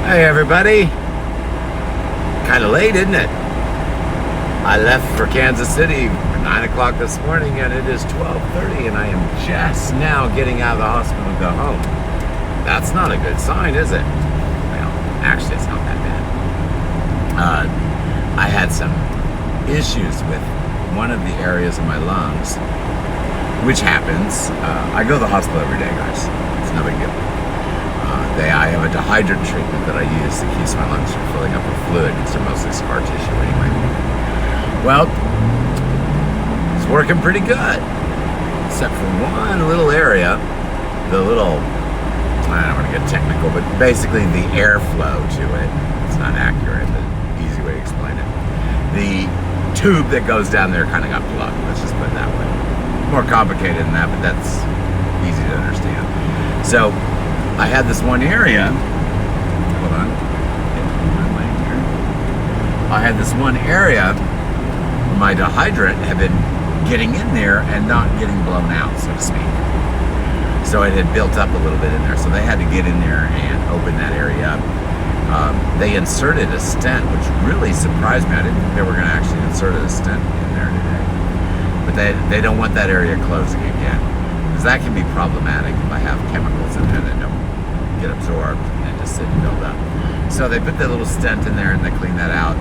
Hey everybody, kind of late, isn't it? I left for Kansas City at 9 o'clock this morning and it is 12:30 and I am just now getting out of the hospital to go home. That's not a good sign, is it? Well, actually it's not that bad. I had some issues with one of the areas of my lungs, which happens. I go to the hospital every day, guys. It's no big deal. I have a dehydrant treatment that I use that keeps my lungs from filling up with fluid because they're mostly scar tissue anyway. Well, it's working pretty good, except for one little area, I don't want to get technical, but basically the airflow to it, it's not accurate, but easy way to explain it. The tube that goes down there kind of got plugged, let's just put it that way. More complicated than that, but that's easy to understand. So, I had this one area, hold on, I had this one area where my dehydrant had been getting in there and not getting blown out, so to speak. So it had built up a little bit in there, so they had to get in there and open that area up. They inserted a stent, which really surprised me. I didn't think they were going to actually insert a stent in there today. But they don't want that area closing again, because that can be problematic if I have chemicals in there that don't get absorbed and just sit and build up. So they put that little stent in there and they cleaned that out.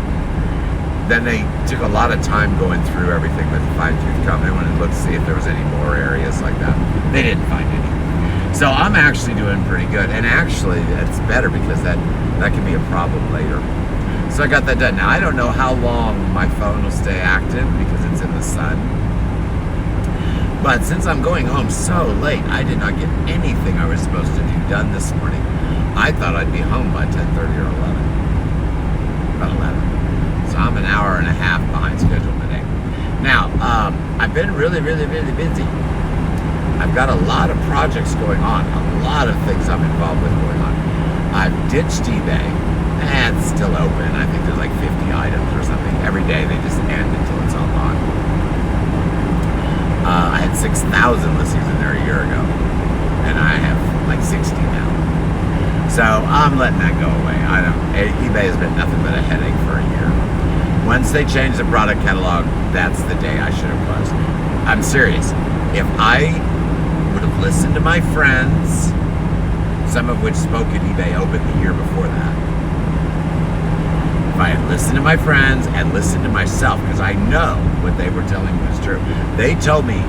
Then they took a lot of time going through everything with a fine-tooth comb. They wanted to look to see if there was any more areas like that. They didn't find any. So I'm actually doing pretty good. And actually, it's better because that can be a problem later. So I got that done. Now, I don't know how long my phone will stay active because it's in the sun. But since I'm going home so late, I did not get anything I was supposed to do done this morning. I thought I'd be home by 10:30 or 11. About 11. So I'm an hour and a half behind schedule today. Now, I've been really, really, really busy. I've got a lot of projects going on, a lot of things I'm involved with going on. I've ditched eBay, and it's still open. I think there's like 50 items or something. Every day they just end until it's all gone. I had 6,000 listings in there a year ago, and I have like 60 now. So I'm letting that go away. eBay has been nothing but a headache for a year. Once they change the product catalog, that's the day I should have closed. I'm serious. If I would have listened to my friends, some of which spoke at eBay Open the year before that, if I had listened to my friends and listened to myself, because I know what they were telling me was true. They told me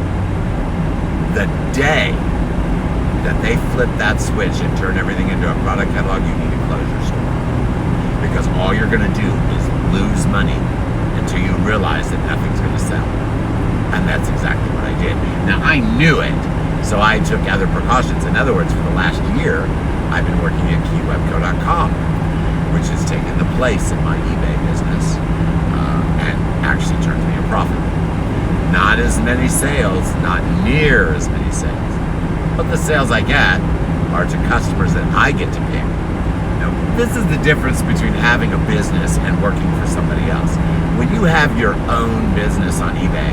the day that they flip that switch and turn everything into a product catalog, you need to close your store. Because all you're going to do is lose money until you realize that nothing's going to sell. And that's exactly what I did. Now, I knew it, so I took other precautions. In other words, for the last year, I've been working at Keywebco.com, which has taken the place of my eBay business and actually turned me a profit. Not as many sales, not near as many sales, but the sales I get are to customers that I get to pick. Now, this is the difference between having a business and working for somebody else. When you have your own business on eBay,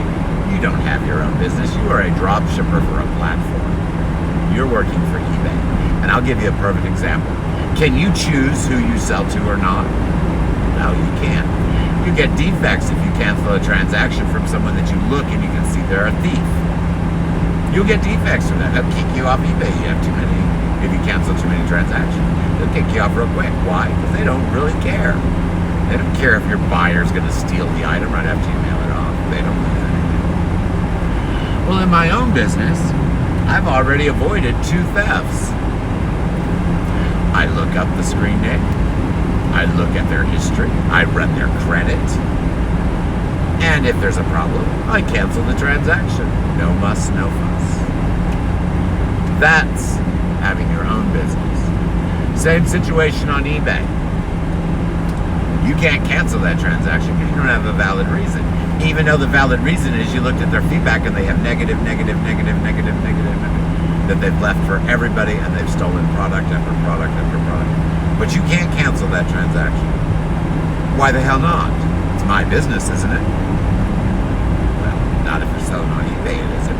you don't have your own business. You are a drop shipper for a platform. You're working for eBay. And I'll give you a perfect example. Can you choose who you sell to or not? No, you can't. You get defects if you cancel a transaction from someone that you look and you can see they're a thief. You'll get defects from that. They'll kick you off eBay. You have too many. If you cancel too many transactions, they'll kick you off real quick. Why? Because they don't really care. They don't care if your buyer's going to steal the item right after you mail it off. They don't do anything. Well, in my own business, I've already avoided 2 thefts. I look up the screen name, I look at their history, I run their credit, and if there's a problem, I cancel the transaction. No muss, no fuss. That's having your own business. Same situation on eBay. You can't cancel that transaction because you don't have a valid reason. Even though the valid reason is you looked at their feedback and they have negative that they've left for everybody and they've stolen product after product after product. But you can't cancel that transaction. Why the hell not? It's my business, isn't it? Well, not if you're selling on eBay, it isn't.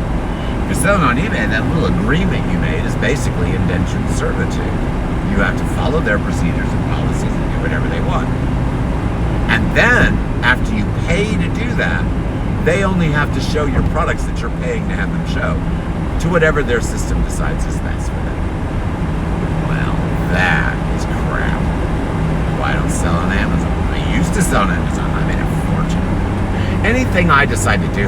If you're selling on eBay, that little agreement you made is basically indentured servitude. You have to follow their procedures and policies and do whatever they want. And then, after you pay to do that, they only have to show your products that you're paying to have them show to whatever their system decides is best for them. Well, that is crap. Why I don't sell on Amazon? I used to sell on Amazon. I made a fortune. Anything I decide to do.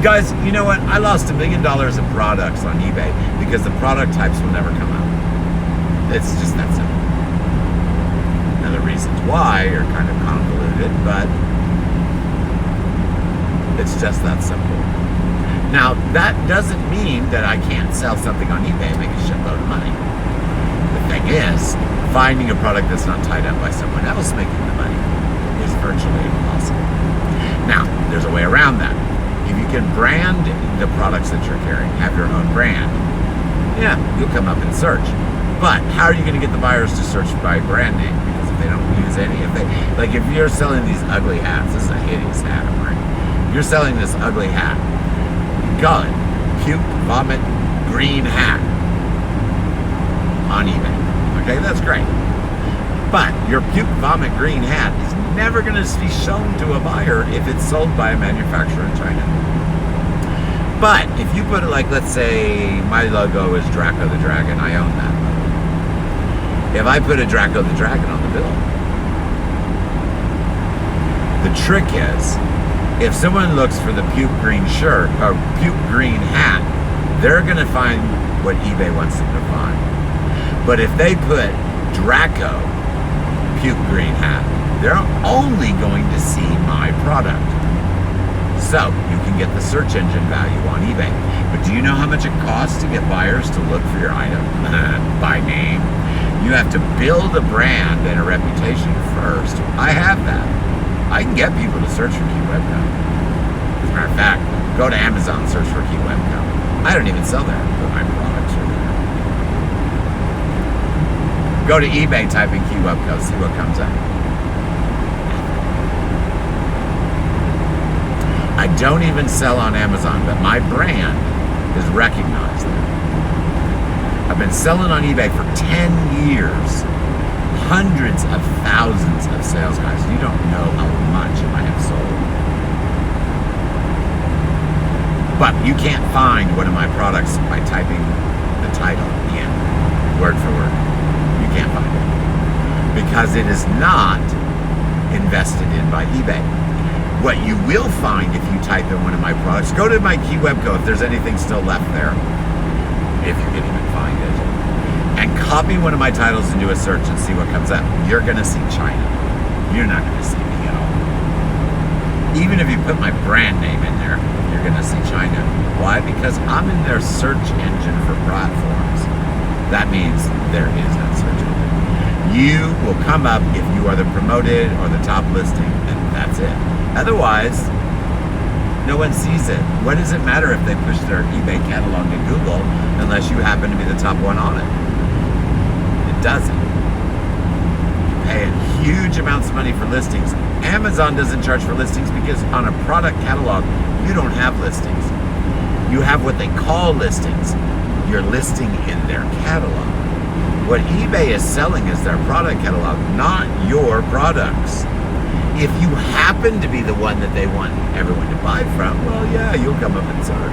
Guys, you know what? I lost $1 million in products on eBay because the product types will never come out. It's just that simple. Now, the reasons why are kind of convoluted, but it's just that simple. Now, that doesn't mean that I can't sell something on eBay and make a shitload of money. The thing is, finding a product that's not tied up by someone else making the money is virtually impossible. Now, there's a way around that. If you can brand the products that you're carrying, have your own brand, yeah, you'll come up in search. But how are you going to get the buyers to search by brand name? Because if they don't use any, like if you're selling these ugly hats, this is a hideous hat I'm wearing. If you're selling this ugly hat, you call it puke, vomit, green hat on eBay. Okay, that's great. But your puke, vomit, green hat is never going to be shown to a buyer if it's sold by a manufacturer in China. But if you put it like, let's say my logo is Draco the Dragon, I own that. If I put a Draco the Dragon on the bill, the trick is, if someone looks for the puke green shirt or puke green hat, they're going to find what eBay wants them to find. But if they put Draco puke green hat, they're only going to see my product. So you can get the search engine value on eBay. But do you know how much it costs to get buyers to look for your item by name? You have to build a brand and a reputation first. I have that. I can get people to search for Keywebco. As a matter of fact, go to Amazon, search for Keywebco. I don't even sell there, but my products are there. Go to eBay, type in Keywebco, see what comes up. I don't even sell on Amazon, but my brand is recognized there. I've been selling on eBay for 10 years. Hundreds of thousands of sales, guys. You don't know how much I have sold. But you can't find one of my products by typing the title in, word for word. You can't find it. Because it is not invested in by eBay. What you will find if you type in one of my products, go to my Keywebco if there's anything still left there, if you can even find it, and copy one of my titles and do a search and see what comes up. You're going to see China. You're not going to see me at all. Even if you put my brand name in there, you're going to see China. Why? Because I'm in their search engine for platforms. That means there is no search engine. You will come up if you are the promoted or the top listing, and that's it. Otherwise, no one sees it. What does it matter if they push their eBay catalog to Google unless you happen to be the top one on it? It doesn't. You pay huge amounts of money for listings. Amazon doesn't charge for listings because on a product catalog, you don't have listings. You have what they call listings. You're listing in their catalog. What eBay is selling is their product catalog, not your products. If you happen to be the one that they want everyone to buy from, well, yeah, you'll come up and search.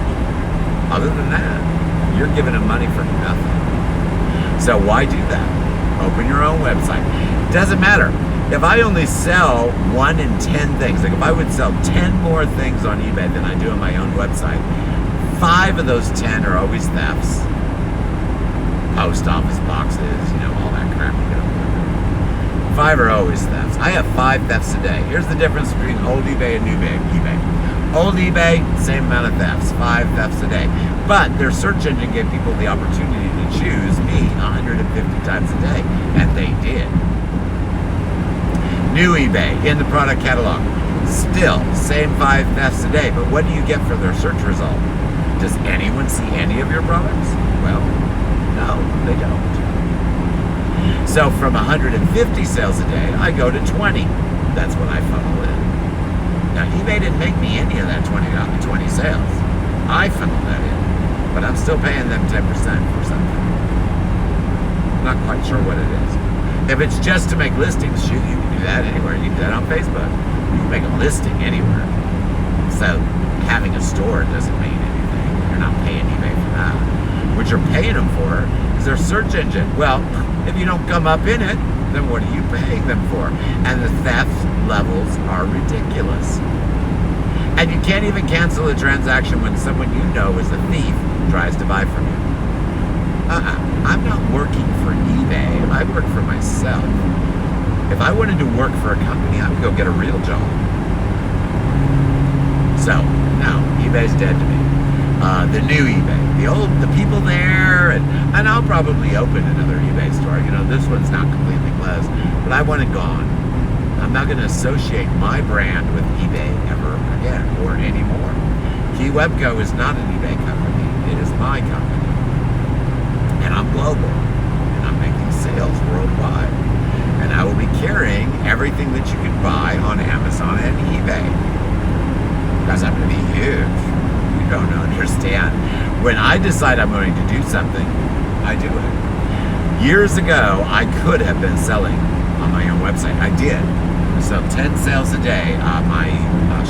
Other than that, you're giving them money for nothing. So why do that? Open your own website. Doesn't matter. If I only sell 1 in 10 things, like if I would sell 10 more things on eBay than I do on my own website, 5 of those 10 are always thefts. Post office boxes, all that crap you get. 5 are always thefts. I have 5 thefts a day. Here's the difference between old eBay and new eBay. Old eBay, same amount of thefts, 5 thefts a day. But their search engine gave people the opportunity to choose me 150 times a day, and they did. New eBay, in the product catalog, still, same 5 thefts a day, but what do you get for their search result? Does anyone see any of your products? Well, no, they don't. So from 150 sales a day, I go to 20. That's what I funnel in. Now, eBay didn't make me any of that 20 sales. I funneled that in. But I'm still paying them 10% for something. I'm not quite sure what it is. If it's just to make listings, shoot, you can do that anywhere. You can do that on Facebook. You can make a listing anywhere. So having a store doesn't mean anything. You're not paying eBay for that. What you're paying them for is their search engine. Well, if you don't come up in it, then what are you paying them for? And the theft levels are ridiculous. And you can't even cancel a transaction when someone you know is a thief tries to buy from you. I'm not working for eBay. I work for myself. If I wanted to work for a company, I would go get a real job. So, no, eBay's dead to me. The new eBay, the people there, and I'll probably open another eBay store. You know, this one's not completely closed, but I want it gone. I'm not going to associate my brand with eBay ever again or anymore. Keywebco is not an eBay company. It is my company. And I'm global. And I'm making sales worldwide. And I will be carrying everything that you can buy on Amazon and eBay. Because I'm going to be huge. You don't understand. When I decide I'm going to do something, I do it. Years ago, I could have been selling on my own website. I did. I sell 10 sales a day on my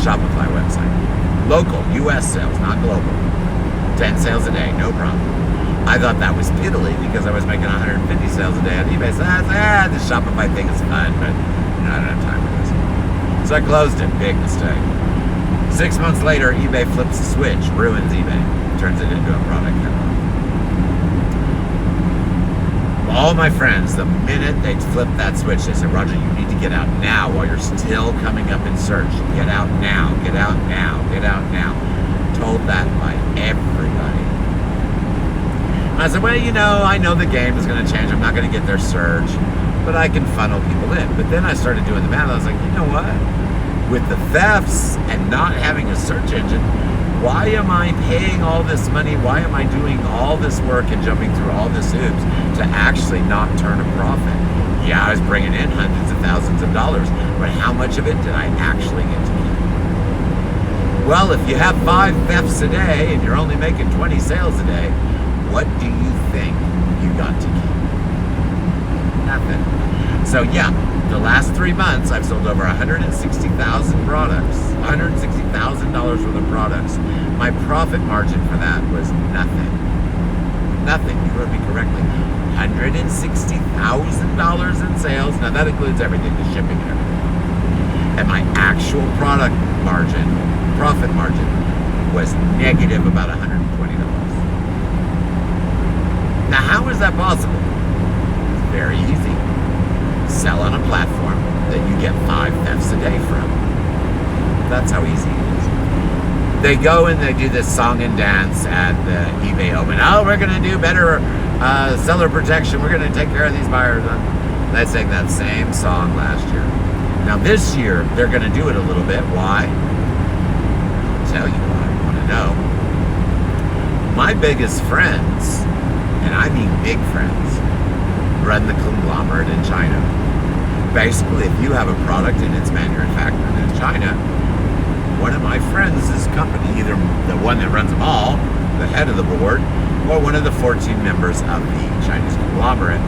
Shopify website. Local, US sales, not global. 10 sales a day, no problem. I thought that was piddly because I was making 150 sales a day on eBay. So I said, this Shopify thing is fun, but I don't have time for this. So I closed it. Big mistake. 6 months later, eBay flips the switch, ruins eBay, turns it into a product catalog. All my friends, the minute they flip that switch, they said, Roger, you need to get out now while you're still coming up in search. Get out now, get out now, get out now. Told that by everybody. And I said, well, you know, I know the game is going to change. I'm not going to get their search, but I can funnel people in. But then I started doing the math. I was like, you know what? With the thefts and not having a search engine, why am I paying all this money? Why am I doing all this work and jumping through all this hoops to actually not turn a profit? Yeah, I was bringing in hundreds of thousands of dollars, but how much of it did I actually get to keep? Well, if you have 5 thefts a day and you're only making 20 sales a day, what do you think you got to keep? Nothing. So yeah, the last 3 months, I've sold over 160,000 products, $160,000 worth of products. My profit margin for that was nothing. Nothing, you heard me correctly. $160,000 in sales. Now that includes everything, the shipping and everything. And my actual product margin, profit margin, was negative about $120. Now how is that possible? It's very easy. Sell on a platform that you get 5 thefts a day from. That's how easy it is. They go and they do this song and dance at the eBay Open. Oh, we're going to do better seller protection. We're going to take care of these buyers. They sang that same song last year. Now this year, they're going to do it a little bit. Why? I'll tell you why. I want to know. My biggest friends, and I mean big friends, run the conglomerate in China. Basically, if you have a product and it's manufactured in China, one of my friends' company, either the one that runs them all, the head of the board, or one of the 14 members of the Chinese conglomerate,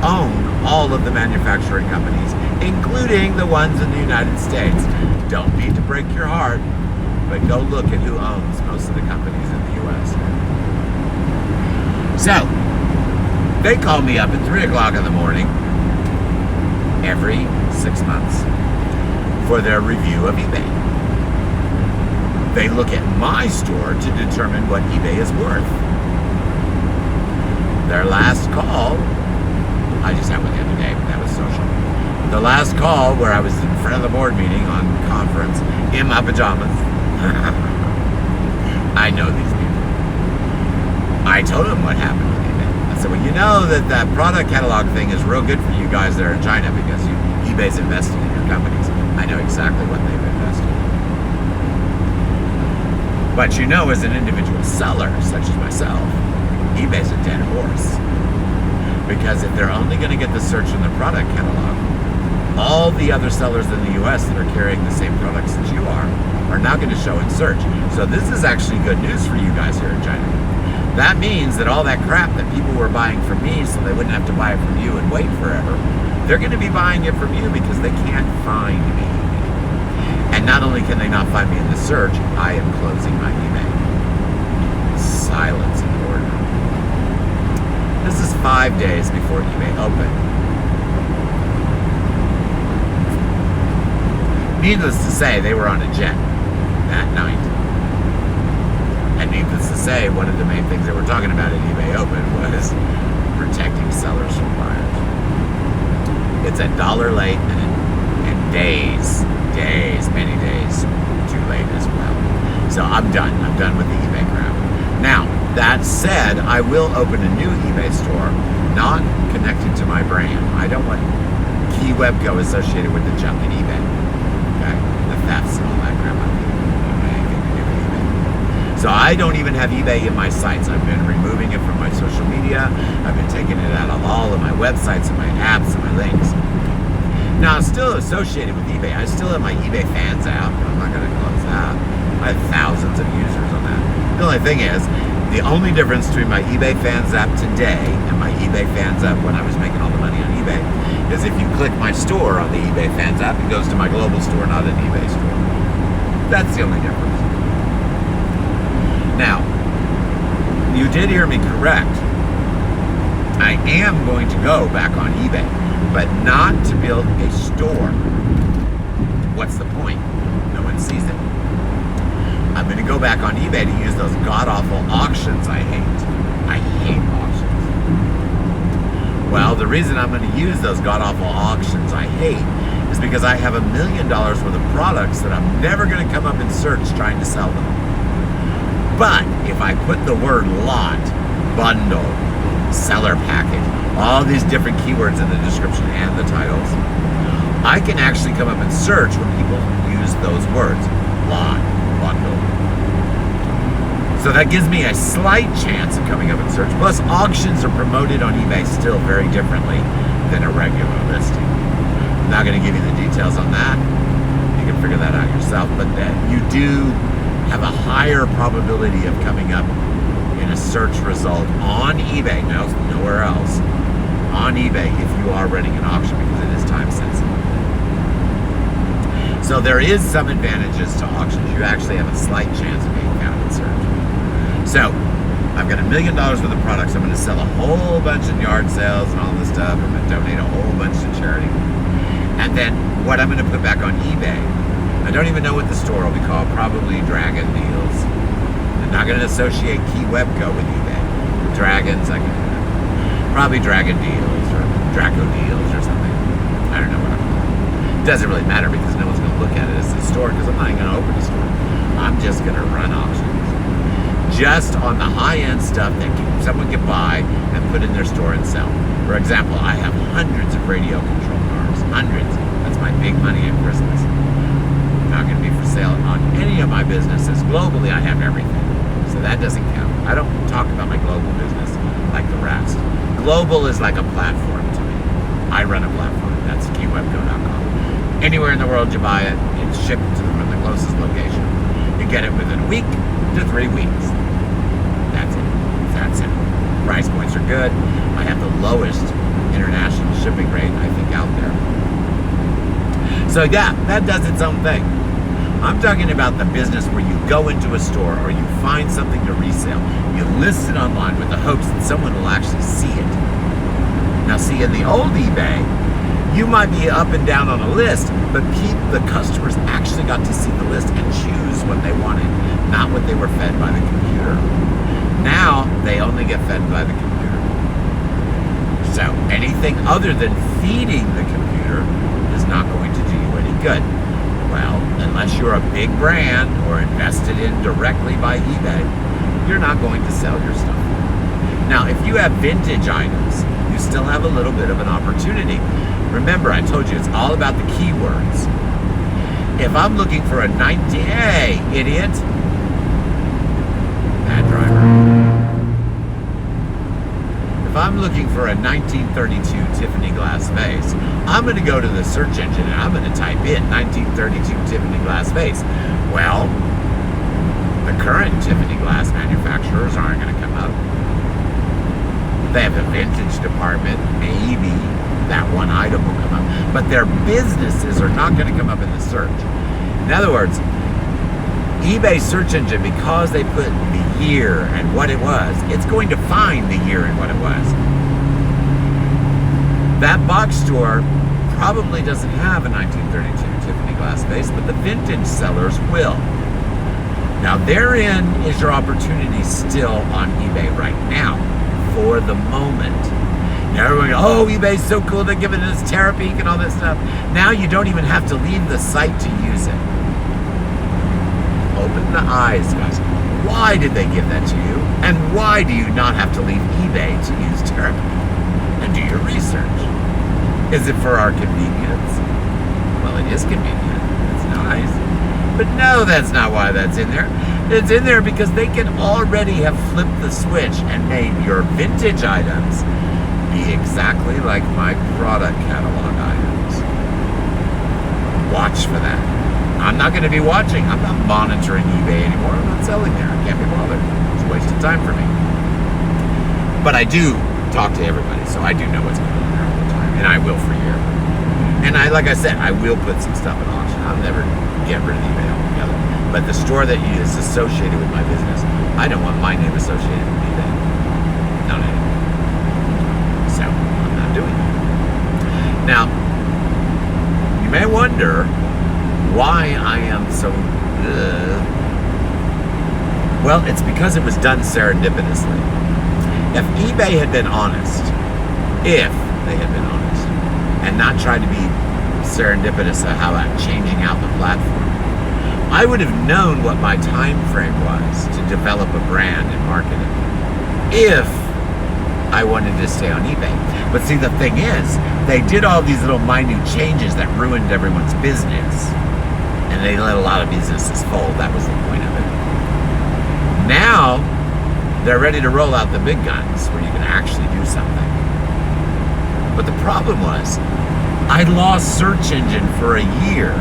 own all of the manufacturing companies, including the ones in the United States. Don't mean to break your heart, but go look at who owns most of the companies in the U.S. So, they call me up at 3 o'clock in the morning every 6 months for their review of eBay. They look at my store to determine what eBay is worth. Their last call, I just had one the other day, but that was social. The last call where I was in front of the board meeting on conference in my pajamas. I know these people. I told them what happened with eBay. I said, well, you know that product catalog thing is real good for you guys there in China because eBay's invested in your companies. I know exactly what they've invested in. But you know, as an individual seller, such as myself, eBay's a dead horse. Because if they're only going to get the search in the product catalog, all the other sellers in the US that are carrying the same products that you are not going to show in search. So this is actually good news for you guys here in China. That means that all that crap that people were buying from me so they wouldn't have to buy it from you and wait forever, they're going to be buying it from you because they can't find me. And not only can they not find me in the search, I am closing my eBay. Silence in the boardroom. This is 5 days before eBay opened. Needless to say, they were on a jet that night. And needless to say, one of the main things they were talking about at eBay Open was protecting sellers from buyers. It's $1 late and many days too late as well. So I'm done. I'm done with the eBay crap. Now, that said, I will open a new eBay store, not connected to my brand. I don't want Keywebco associated with the junk in eBay. Okay? The thefts and all that crap. I don't have anything to do with eBay. So I don't even have eBay in my sites. I've been removing it from my social media. I've been taking it out of all of my websites and my apps and my links. Now, I'm still associated with eBay. I still have my eBay fans app. I'm not going to close that. I have thousands of users on that. The only thing is, the only difference between my eBay fans app today and my eBay fans app when I was making all the money on eBay is if you click my store on the eBay fans app, it goes to my global store, not an eBay store. That's the only difference. Now, you did hear me correct. I am going to go back on eBay, but not to build a store. What's the point? No one sees it. I'm going to go back on eBay to use those god-awful auctions I hate. I hate auctions. Well, the reason I'm going to use those god-awful auctions I hate is because I have $1 million worth of products that I'm never going to come up in search trying to sell them. But if I put the word lot, bundle, seller package, all these different keywords in the description and the titles, I can actually come up in search when people use those words, lot, bundle. So that gives me a slight chance of coming up in search. Plus, auctions are promoted on eBay still very differently than a regular listing. I'm not going to give you the details on that. You can figure that out yourself. But you do have a higher probability of coming up in a search result on eBay, no, nowhere else, on eBay if you are running an auction because it is time sensitive. So there is some advantages to auctions. You actually have a slight chance of being found in search. So I've got $1 million worth of products. I'm going to sell a whole bunch in yard sales and all this stuff. I'm going to donate a whole bunch to charity. And then what I'm going to put back on eBay, I don't even know what the store will be called. Probably Dragon Deals. I'm not going to associate Keywebco with eBay. Dragons, I can do that. Probably Dragon Deals or Draco Deals or something. I don't know what I'm calling it. It doesn't really matter because no one's going to look at it as a store because I'm not even going to open a store. I'm just going to run auctions. Just on the high-end stuff that someone can buy and put in their store and sell. For example, I have hundreds of radio control cars. Hundreds. That's my big money at Christmas. Not going to be for sale on any of my businesses. Globally, I have everything. So that doesn't count. I don't talk about my global business like the rest. Global is like a platform to me. I run a platform. That's keywebco.com. Anywhere in the world you buy it, it's shipped from the closest location. You get it within a week to 3 weeks. That's it. That's it. Price points are good. I have the lowest international shipping rate, I think, out there. So yeah, that does its own thing. I'm talking about the business where you go into a store or you find something to resell. You list it online with the hopes that someone will actually see it. Now see, in the old eBay, you might be up and down on a list, but the customers actually got to see the list and choose what they wanted, not what they were fed by the computer. Now, they only get fed by the computer. So anything other than feeding the computer is not going to do you any good. Well, unless you're a big brand or invested in directly by eBay, you're not going to sell your stuff. Now, if you have vintage items, you still have a little bit of an opportunity. Remember, I told you it's all about the keywords. If I'm looking for a hey, idiot. Bad driver. If I'm looking for a 1932 Tiffany glass vase, I'm going to go to the search engine and I'm going to type in 1932 Tiffany glass vase. Well, The current Tiffany glass manufacturers aren't going to come up. They have a vintage department, maybe that one item will come up, but their businesses are not going to come up in the search. In other words, eBay search engine, because they put the year and what it was, it's going to find the year and what it was. That box store probably doesn't have a 1932 Tiffany glass vase, but the vintage sellers will. Now, therein is your opportunity still on eBay right now, for the moment. Now everyone goes, oh, eBay's so cool, they're giving us Terapeak and all this stuff. Now you don't even have to leave the site to use it. Open the eyes, guys. Why did they give that to you? And why do you not have to leave eBay to use Terapeak? And do your research. Is it for our convenience? Well, it is convenient. It's nice. But no, that's not why that's in there. It's in there because they can already have flipped the switch and made your vintage items be exactly like my product catalog items. Watch for that. I'm not going to be watching. I'm not monitoring eBay anymore. I'm not selling there. I can't be bothered. It's a waste of time for me. But I do talk to everybody, so I do know what's going on there all the time, and I will for you. And like I said, I will put some stuff in auction. I'll never get rid of eBay altogether. But the store that is associated with my business, I don't want my name associated with eBay. Not anymore. So I'm not doing it. Now, you may wonder why I am so well, it's because it was done serendipitously. If eBay had been honest, and not tried to be serendipitous about changing out the platform, I would have known what my time frame was to develop a brand and market it if I wanted to stay on eBay. But see, the thing is, they did all these little minute changes that ruined everyone's business. And they let a lot of businesses fold. That was the point of it. Now, they're ready to roll out the big guns where you can actually do something. But the problem was, I lost search engine for a year.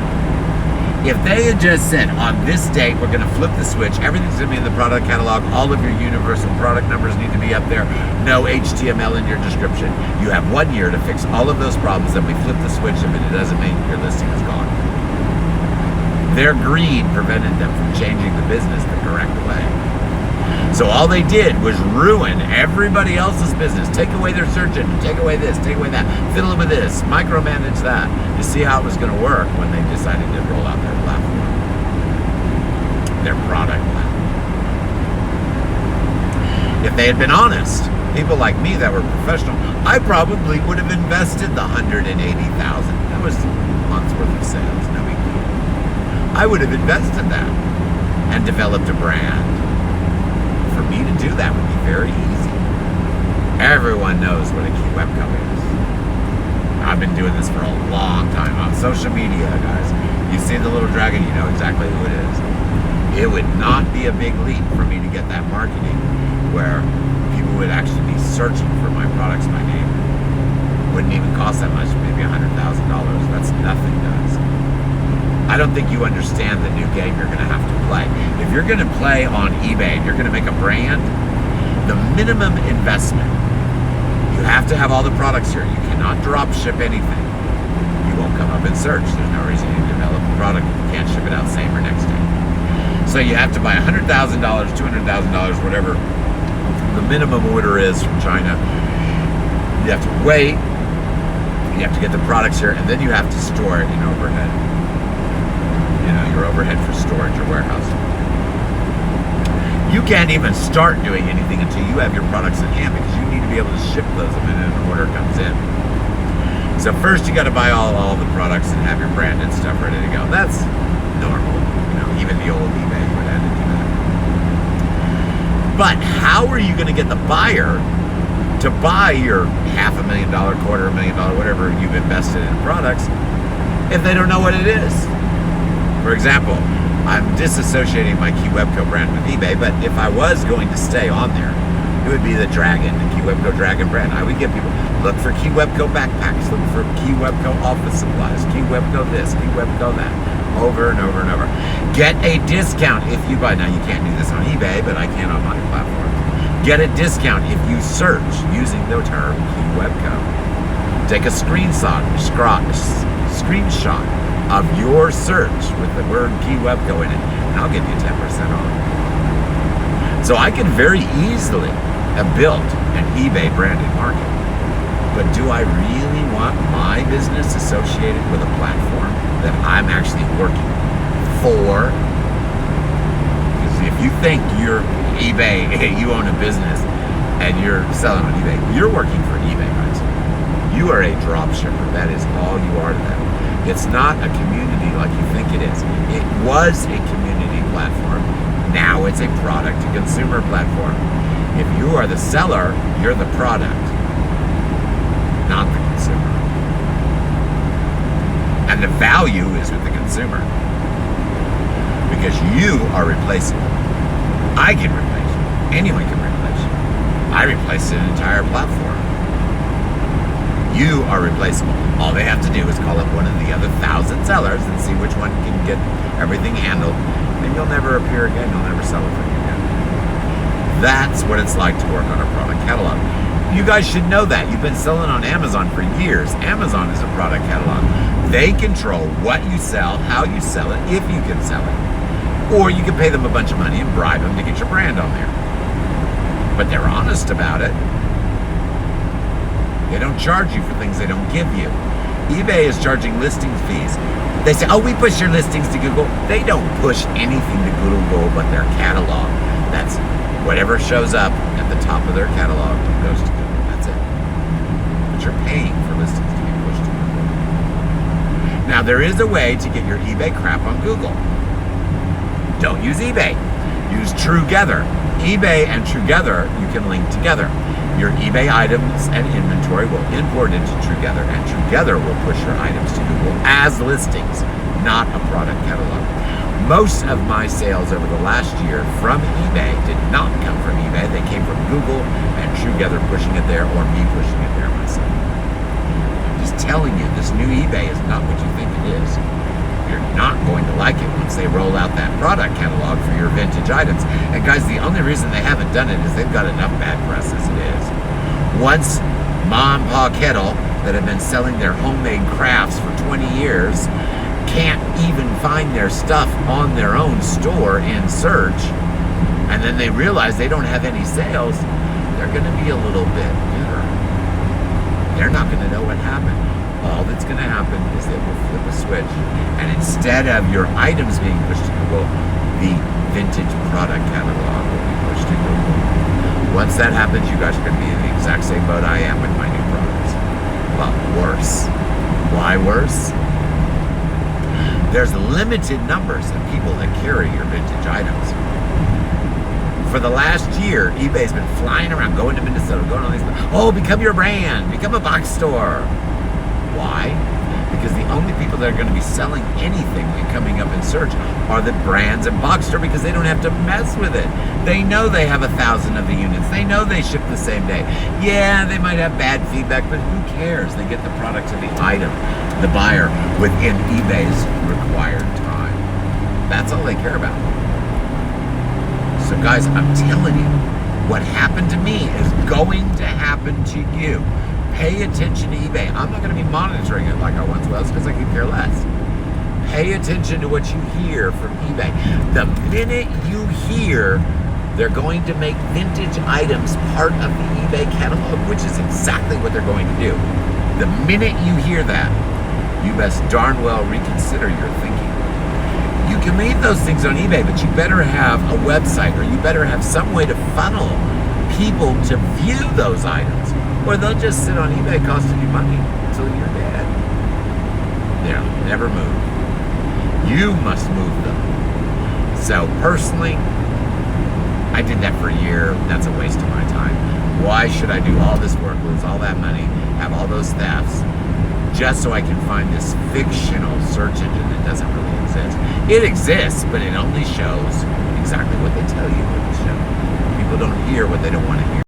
If they had just said, on this date, we're going to flip the switch, everything's going to be in the product catalog, all of your universal product numbers need to be up there, no HTML in your description. You have 1 year to fix all of those problems, then we flip the switch if it doesn't mean your listing is gone. Their greed prevented them from changing the business the correct way. So all they did was ruin everybody else's business. Take away their search engine, take away this, take away that, fiddle with this, micromanage that. You see how it was going to work when they decided to roll out their platform, their product platform. If they had been honest, people like me that were professional, I probably would have invested the $180,000. That was a month's worth of sales, no big deal. I would have invested that and developed a brand. For me to do that would be very easy. Everyone knows what a Keywebco is. I've been doing this for a long time on social media, guys. You see the little dragon, you know exactly who it is. It would not be a big leap for me to get that marketing where people would actually be searching for my products by name. Wouldn't even cost that much, maybe $100,000. That's nothing, guys. I don't think you understand the new game you're going to have to play. If you're going to play on eBay and you're going to make a brand, the minimum investment, you have to have all the products here. You cannot drop ship anything. You won't come up in search. There's no reason you develop a product if you can't ship it out same or next day. So you have to buy $100,000, $200,000, whatever the minimum order is from China. You have to wait. You have to get the products here, and then you have to store it in overhead. Your overhead for storage or warehouse. You can't even start doing anything until you have your products in hand because you need to be able to ship those the minute an order comes in. So first you got to buy all the products and have your branded stuff ready to go. That's normal. Even the old eBay would have to do that. But how are you going to get the buyer to buy your $500,000, $250,000, whatever you've invested in products if they don't know what it is? For example, I'm disassociating my Keywebco brand with eBay, but if I was going to stay on there, it would be the Dragon, the Keywebco Dragon brand. I would get people, look for Keywebco backpacks, look for Keywebco office supplies, Keywebco this, Keywebco that. over and over and over. Get a discount if you buy. Now, you can't do this on eBay, but I can on my platform. Get a discount if you search using the term Keywebco. Take a screenshot of your search with the word Keywebco in it, and I'll give you 10% off. So I can very easily have built an eBay branded market. But do I really want my business associated with a platform that I'm actually working for? Because if you think you're eBay, you own a business and you're selling on eBay, you're working for eBay, guys. You are a drop shipper. That is all you are to them. It's not a community like you think it is. It was a community platform. Now it's a product to consumer platform. If you are the seller, you're the product, not the consumer. And the value is with the consumer. Because you are replaceable. I can replace you. Anyone can replace you. I replaced an entire platform. You are replaceable. All they have to do is call up one of the other 1,000 sellers and see which one can get everything handled. And you'll never appear again. You'll never sell it for you again. That's what it's like to work on a product catalog. You guys should know that. You've been selling on Amazon for years. Amazon is a product catalog. They control what you sell, how you sell it, if you can sell it. Or you can pay them a bunch of money and bribe them to get your brand on there. But they're honest about it. They don't charge you for things they don't give you. eBay is charging listing fees. They say, oh, we push your listings to Google. They don't push anything to Google but their catalog. That's whatever shows up at the top of their catalog goes to Google. That's it. But you're paying for listings to be pushed to Google. Now, there is a way to get your eBay crap on Google. Don't use eBay. Use Trugether. eBay and Trugether, you can link together. Your eBay items and inventory will import into Trugether, and Trugether will push your items to Google as listings, not a product catalog. Most of my sales over the last year from eBay did not come from eBay. They came from Google and Trugether pushing it there, or me pushing it there myself. I'm just telling you, this new eBay is not what you think it is. You're not going to like it once they roll out that product catalog for your vintage items. And guys, the only reason they haven't done it is they've got enough bad press as it is. Once Mom and Pa Kettle, that have been selling their homemade crafts for 20 years, can't even find their stuff on their own store in search, and then they realize they don't have any sales, they're going to be a little bit bitter. They're not going to know what happened. All that's going to happen is they will flip a switch, and instead of your items being pushed to Google, the vintage product catalog will be pushed to Google. Once that happens, you guys are going to be in the exact same boat I am with my new products, but worse. Why worse? There's limited numbers of people that carry your vintage items. For the last year, eBay's been flying around, going to Minnesota, going on these, oh, become your brand, become a box store. Why? Because the only people that are going to be selling anything and coming up in search are the brands and box store, because they don't have to mess with it. They know they have 1,000 of the units. They know they ship the same day. Yeah, they might have bad feedback, but who cares? They get the product to the item, the buyer, within eBay's required time. That's all they care about. So guys, I'm telling you, what happened to me is going to happen to you. Pay attention to eBay. I'm not going to be monitoring it like I once was, because I could care less. Pay attention to what you hear from eBay. The minute you hear they're going to make vintage items part of the eBay catalog, which is exactly what they're going to do. The minute you hear that, you best darn well reconsider your thinking. You can leave those things on eBay, but you better have a website, or you better have some way to funnel people to view those items. Or they'll just sit on eBay costing you money until you're dead. They'll never move. You must move them. So personally, I did that for a year. That's a waste of my time. Why should I do all this work, lose all that money, have all those thefts, just so I can find this fictional search engine that doesn't really exist? It exists, but it only shows exactly what they tell you it will show. People don't hear what they don't want to hear.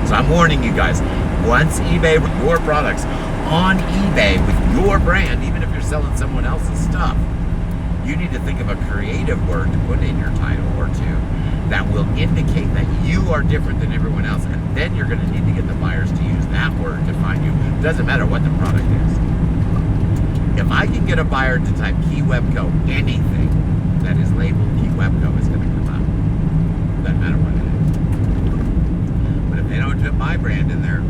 So I'm warning you guys, Once eBay with your products on eBay with your brand, even if you're selling someone else's stuff, you need to think of a creative word to put in your title or two that will indicate that you are different than everyone else, and then you're going to need to get the buyers to use that word to find you. It doesn't matter what the product is. If I can get a buyer to type Keywebco, anything that is labeled Keywebco is going to come up. Doesn't matter what it is. But if they don't put my brand in there,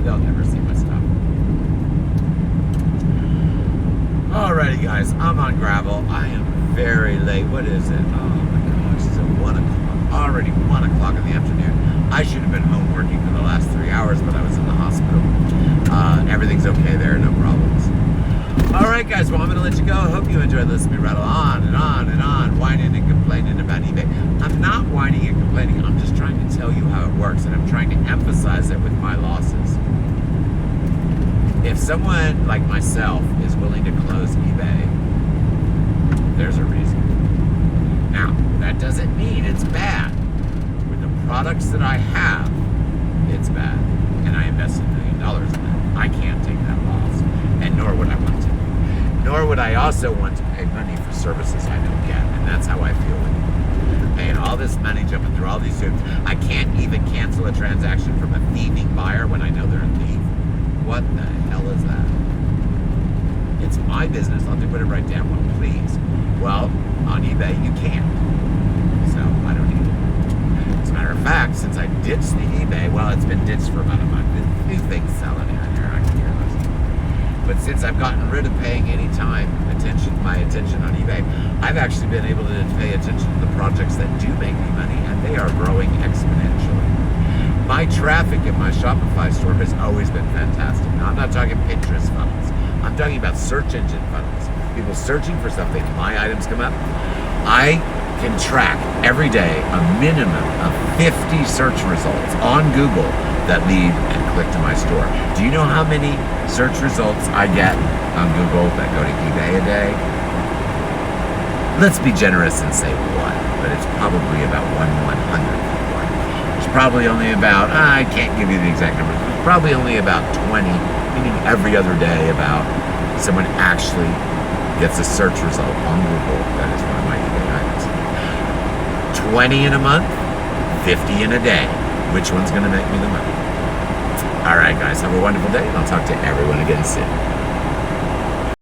they'll never see my stuff. Alrighty guys, I'm on gravel. I am very late. What is it? Oh my gosh, it's at 1 o'clock. Already 1 o'clock in the afternoon. I should have been home working for the last 3 hours, but I was in the hospital. Everything's okay there, no problems. Alright guys, well I'm going to let you go. I hope you enjoyed listening to me rattle on and on and on, whining and complaining about eBay. I'm not whining and complaining. I'm just trying to tell you how it works, and I'm trying to emphasize it with my losses. If someone like myself is willing to close eBay, there's a reason. Now, that doesn't mean it's bad. With the products that I have, it's bad. And I invested $1 million in it. I can't take that loss. And nor would I want to. Nor would I also want to pay money for services I don't get. And that's how I feel with it. Paying all this money, jumping through all these hoops. I can't even cancel a transaction from a thieving buyer when I know they're a thief. What the hell is that? It's my business. I'll have to put it right down. Well, please. Well, on eBay, you can't. So, I don't need it. As a matter of fact, since I ditched the eBay, well, it's been ditched for about a month. There's new things selling out here. I can care less. But since I've gotten rid of paying my attention on eBay, I've actually been able to pay attention to the projects that do make me money, and they are growing exponentially. My traffic in my Shopify store has always been fantastic. Now, I'm not talking Pinterest funnels. I'm talking about search engine funnels. People searching for something, my items come up. I can track every day a minimum of 50 search results on Google that lead and click to my store. Do you know how many search results I get on Google that go to eBay a day? Let's be generous and say 1, but it's probably about 1/100th. It's probably only about, I can't give you the exact number, it's probably only about 20, meaning every other day about someone actually gets a search result on Google that is one of my eBay items. 20 in a month, 50 in a day. Which one's going to make me the money? All right, guys, have a wonderful day, and I'll talk to everyone again soon.